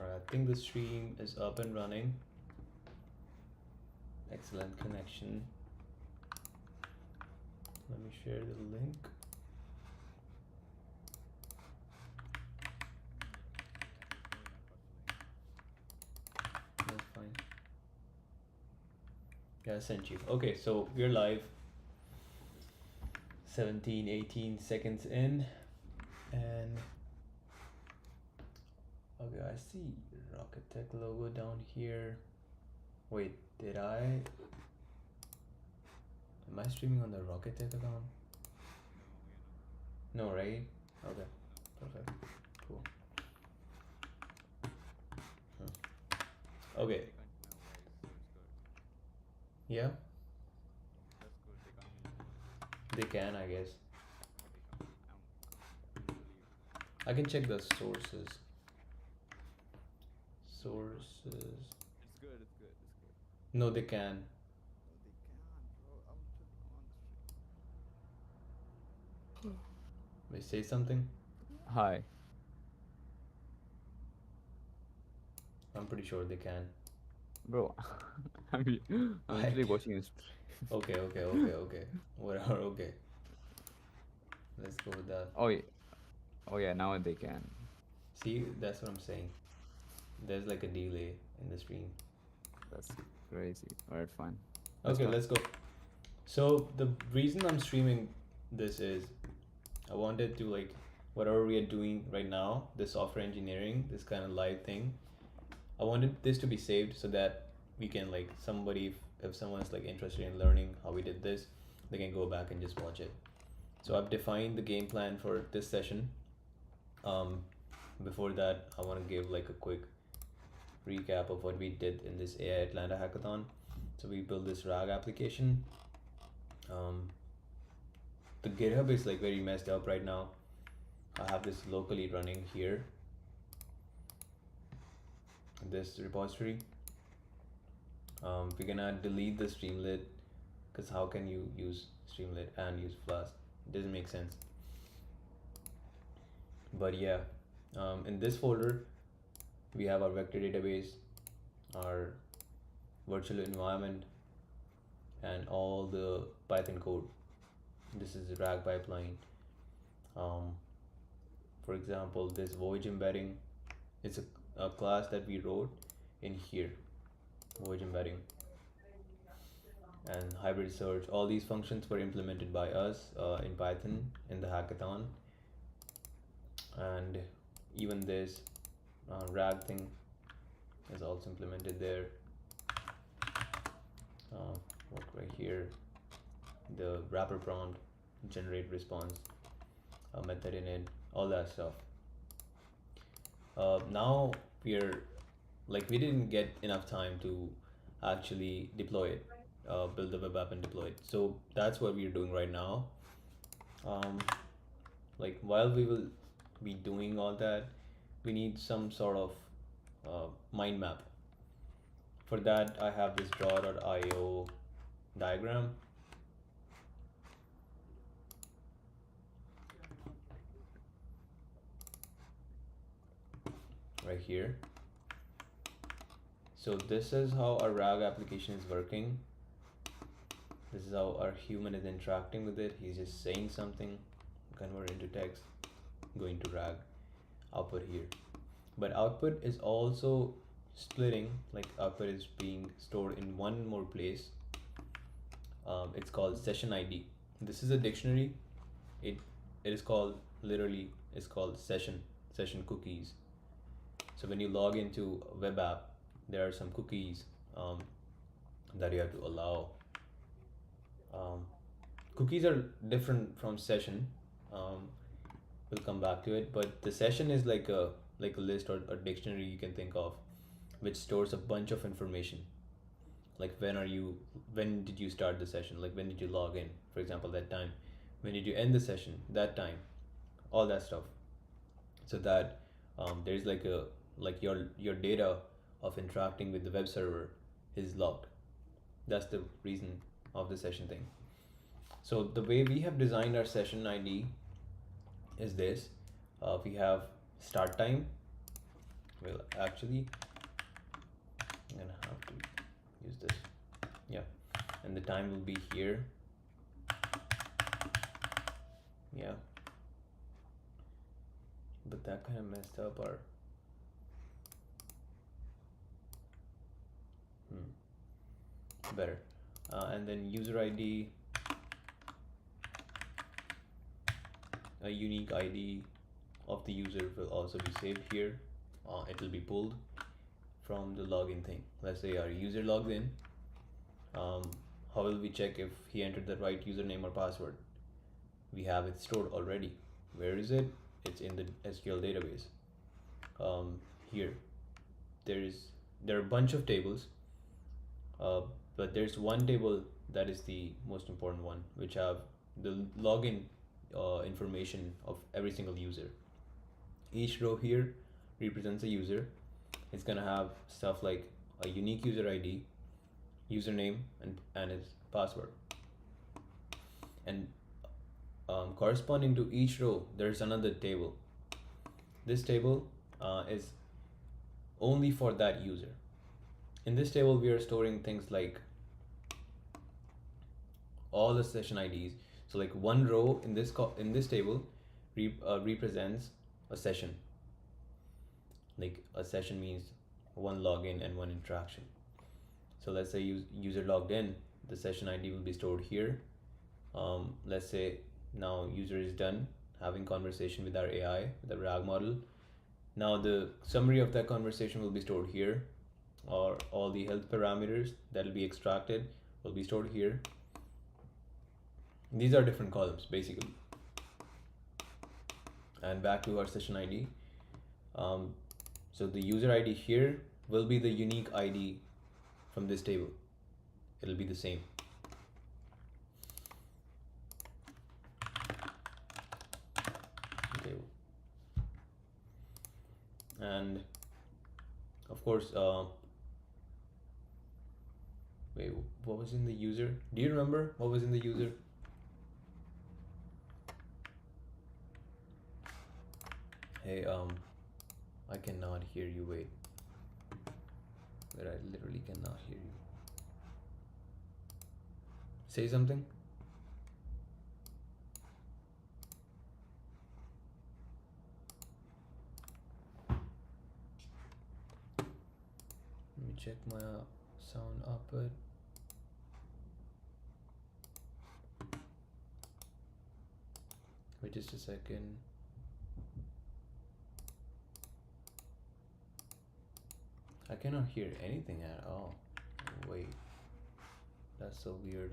Alright, I think the stream is up and running. Excellent connection. Let me share the link. That's fine. Yeah, I sent you. Okay, so we're live. 17, 18 seconds in. And okay, I see Rocket Tech logo down here. Wait, am I streaming on the Rocket Tech account? No, right? Okay, perfect, cool. Okay. Yeah, they can, I guess. I can check the sources. No, they can. May say something? Hi. I'm pretty sure they can. Bro, I'm literally watching this. Okay. Whatever, okay. Let's go with that. Oh yeah, now they can. See, that's what I'm saying. There's like a delay in the stream. That's crazy. Alright, fine. Okay, let's go. So the reason I'm streaming this is I wanted to, like, whatever we are doing right now, the software engineering, this kind of live thing, I wanted this to be saved so that we can, like, somebody, if someone's like interested in learning how we did this, they can go back and just watch it. So I've defined the game plan for this session. Before that, I want to give like a quick recap of what we did in this AI Atlanta hackathon. So we built this RAG application. The GitHub is like very messed up right now. I have this locally running here, this repository. We're gonna delete the Streamlit, because how can you use Streamlit and use Flask? It doesn't make sense. But yeah, in this folder we have our vector database, our virtual environment, and all the Python code. This is the RAG pipeline. For example, this voyage embedding, it's a class that we wrote in here, voyage embedding, and hybrid search. All these functions were implemented by us in Python in the hackathon. And even this RAG thing is also implemented there. Look right here, the wrapper prompt, generate response, method in it, all that stuff. Now we're like, we didn't get enough time to actually deploy it, build the web app and deploy it. So that's what we're doing right now. Like, while we will be doing all that, we need some sort of mind map. For that, I have this draw.io diagram. Right here. So this is how our RAG application is working. This is how our human is interacting with it. He's just saying something, convert into text, going to RAG, output here. But output is also splitting, like output is being stored in one more place. It's called session ID. This is a dictionary. It is called, literally, it's called session cookies. So when you log into a web app, there are some cookies that you have to allow. Cookies are different from session. We'll come back to it, but the session is like a list or a dictionary you can think of, which stores a bunch of information. Like, when did you start the session? Like, when did you log in? For example, that time. When did you end the session? That time. All that stuff. So that there's like your data of interacting with the web server is logged. That's the reason of the session thing. So the way we have designed our session ID is this. We have start time, Well, actually, I'm gonna have to use this. Yeah, and the time will be here. Yeah, but that kind of messed up our. Better. And then user ID, a unique ID of the user will also be saved here. It will be pulled from the login thing. Let's say our user logged in. Um, how will we check if he entered the right username or password? We have it stored already. Where is it? It's in the SQL database. Um, Here, there is there are a bunch of tables, uh, but there's one table that is the most important one, which have the login information of every single user. Each row here represents a user. It's gonna have stuff like a unique user ID, username, and its password. And corresponding to each row, there's another table. This table is only for that user. In this table, we are storing things like all the session IDs. So like one row in this table represents a session. Like a session means one login and one interaction. So let's say user logged in, the session ID will be stored here. Let's say now user is done having conversation with our AI, the RAG model. Now the summary of that conversation will be stored here, or all the health parameters that will be extracted will be stored here. These are different columns basically. And back to our session ID. So the user ID here will be the unique ID from this table. It'll be the same. Table. And of course, wait, what was in the user? Do you remember what was in the user? Hey, I cannot hear you. Wait. But I literally cannot hear you. Say something. Let me check my sound output. Wait just a second. I cannot hear anything at all. Wait. That's so weird.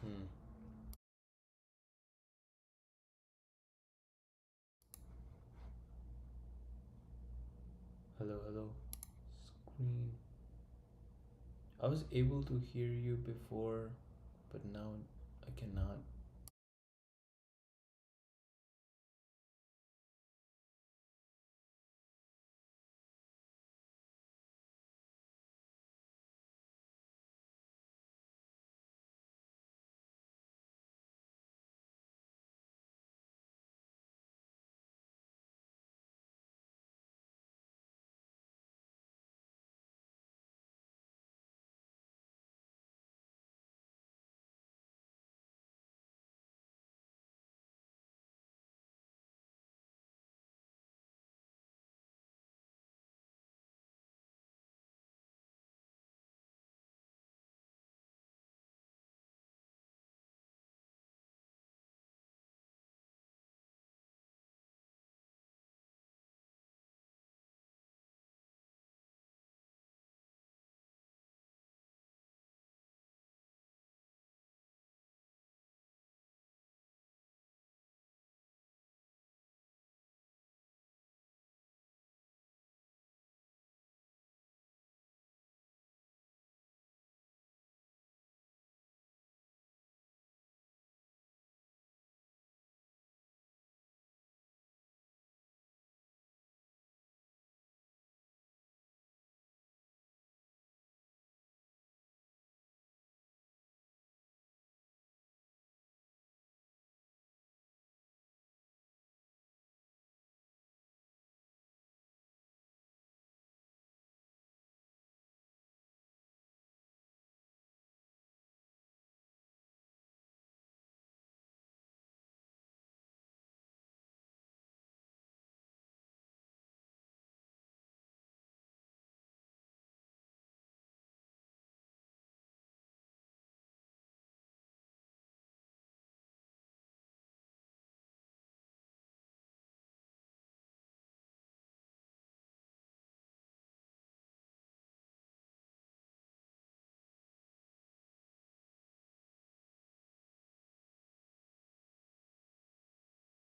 Hmm. Hello, hello. Screen. I was able to hear you before, but now I cannot.